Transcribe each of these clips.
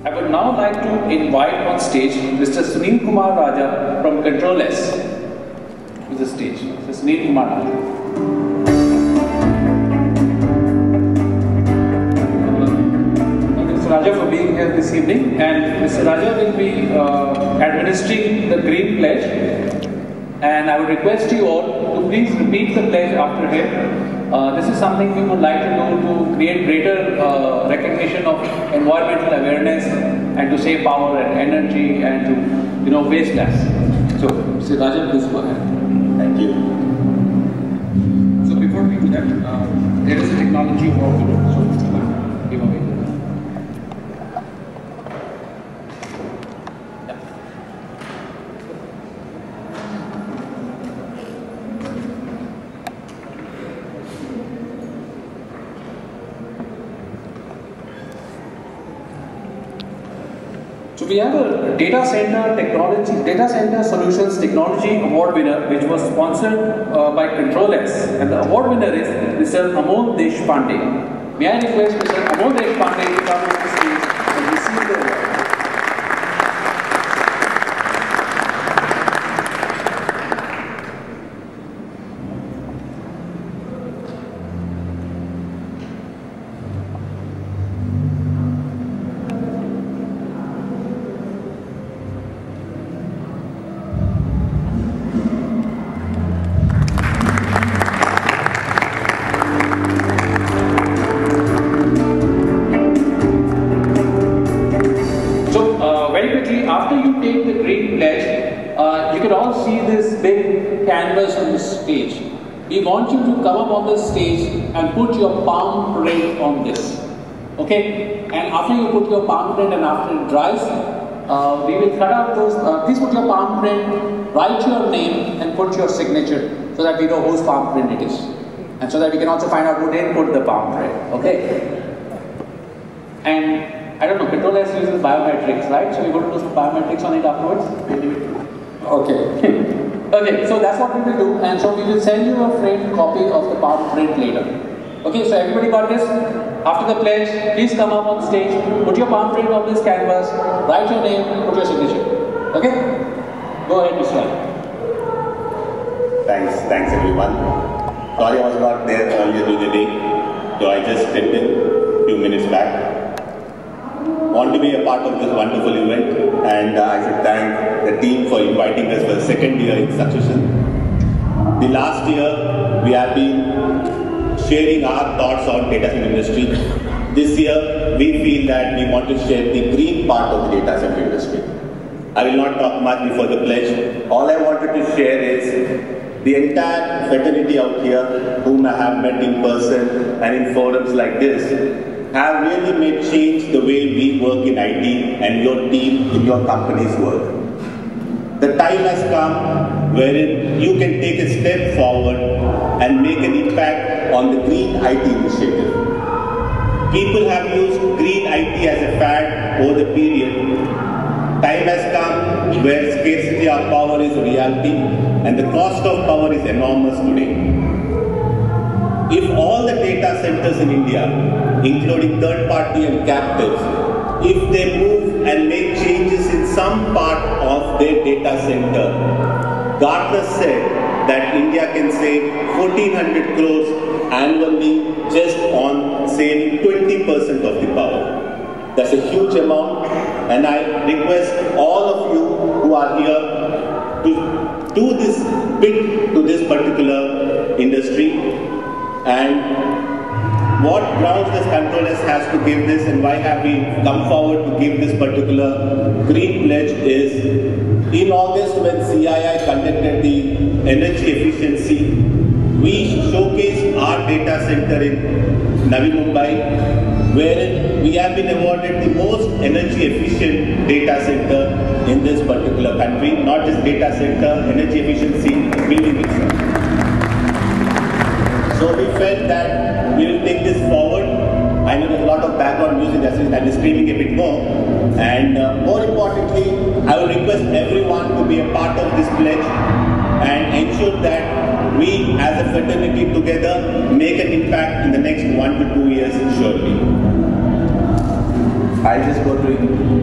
I would now like to invite on stage Mr. Sunil Kumar Raja from Control S to the stage. Mr. Sunil Kumar Raja. Mr. Raja for being here this evening, and Mr. Raja will be administering the Green Pledge, and I would request you all to please repeat the pledge after him. This is something we would like to do to create greater recognition of environmental awareness and to save power and energy and to waste less. So, Mr. Raja, please go ahead. Thank you. So before we do that, there is a technology walk to do. So give away. So we have a data center solutions technology award winner, which was sponsored by Control S, and the award winner is Mr. Amol Deshpande. May I request Mr. Amol Deshpande to come on the stage and receive the award? After you take the Green Pledge, you can all see this big canvas on the stage. We want you to come up on the stage and put your palm print on this. Okay? And after you put your palm print and after it dries, we will cut out those. Please put your palm print, write your name and put your signature so that we know whose palm print it is. And so that we can also find out who didn't put the palm print. Okay? And I don't know, Control S uses biometrics, right? So we're going to do some biometrics on it afterwards? Okay. Okay, so that's what we will do, and so we will send you a framed copy of the palm print later. Okay, so everybody got this? After the pledge, please come up on stage, put your palm print on this canvas, write your name, put your signature. Okay? Go ahead, Mr. Thanks everyone. Sorry I was not there earlier in the day, so I just stepped in a few minutes back. Want to be a part of this wonderful event, and I should thank the team for inviting us for the second year in succession. The last year we have been sharing our thoughts on data center industry. This year we feel that we want to share the green part of the data center industry. I will not talk much before the pledge. All I wanted to share is the entire fraternity out here, whom I have met in person and in forums like this, have really made change the way we work in IT and your team in your company's work. The time has come wherein you can take a step forward and make an impact on the Green IT initiative. People have used Green IT as a fad over the period. Time has come where scarcity of power is a reality and the cost of power is enormous today. If all the data centers in India, including third party and captives, if they move and make changes in some part of their data center, Gartner said that India can save 1400 crores annually just on saving 20% of the power. That's a huge amount, and I request all of you who are here to do this bit to this particular industry. And what grounds this Control S has to give this, and why have we come forward to give this particular Green Pledge is, in August when CII conducted the energy efficiency, we showcased our data center in Navi Mumbai, wherein we have been awarded the most energy efficient data center in this particular country, not just data center, energy efficiency building itself. So we felt that we will take this forward. I know there's a lot of background music that is screaming a bit more. And more importantly, I will request everyone to be a part of this pledge and ensure that we as a fraternity together make an impact in the next 1 to 2 years surely. I'll just go through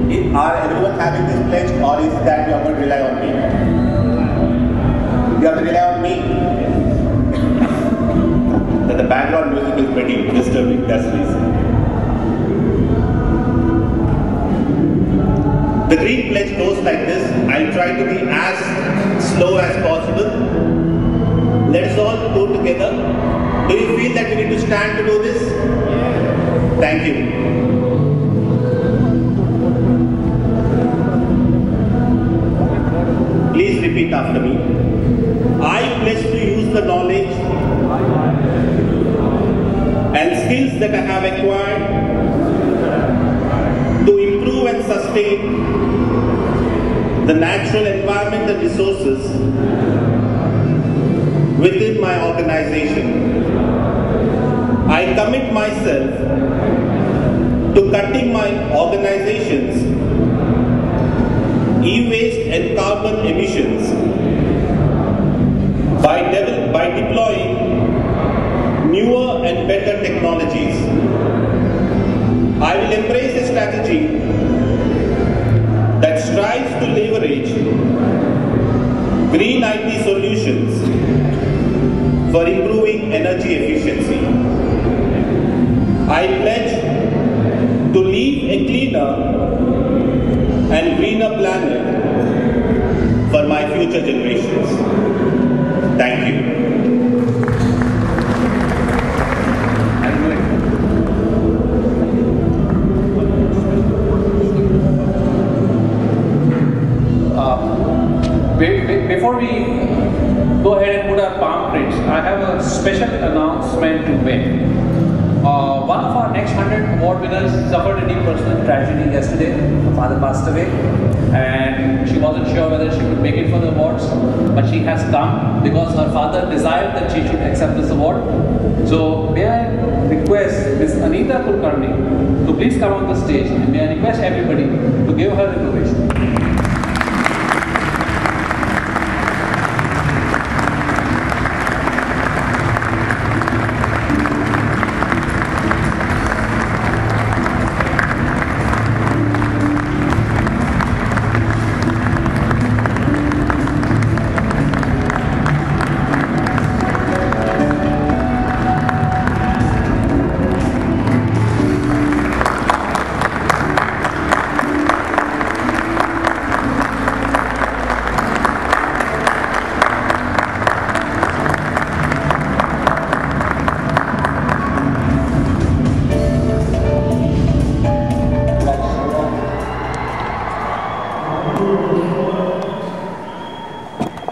it. Are everyone having this pledge, or is it that you are going to rely on me? You have to rely on me. That the background music is pretty disturbing, that's the reason. The green pledge goes like this. I'll try to be as slow as possible. Let's all do together. Do you feel that you need to stand to do this? Thank you. Please repeat after me. I pledge to use the knowledge and skills that I have acquired to improve and sustain the natural environment and resources within my organization. I commit myself to cutting my organization's e-waste and carbon emissions by deploying newer and better technologies. I will embrace a strategy that strives to leverage green IT solutions for improving energy efficiency. I pledge to leave a cleaner and greener planet for my future generations. Thank you. Before we go ahead and put our palm prints, I have a special announcement to make. One of our next 100 award winners suffered a deep personal tragedy yesterday. Her father passed away and she wasn't sure whether she would make it for the awards, but she has come because her father desired that she should accept this award. So may I request Ms. Anita Kulkarni to please come on the stage, and may I request everybody to give her an ovation.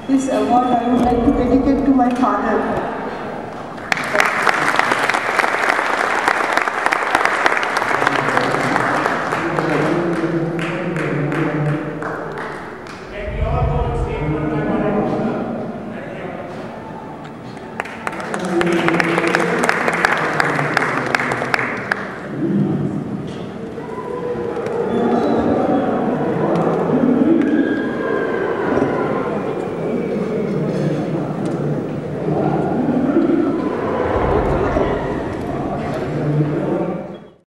This award I would like to dedicate to my father.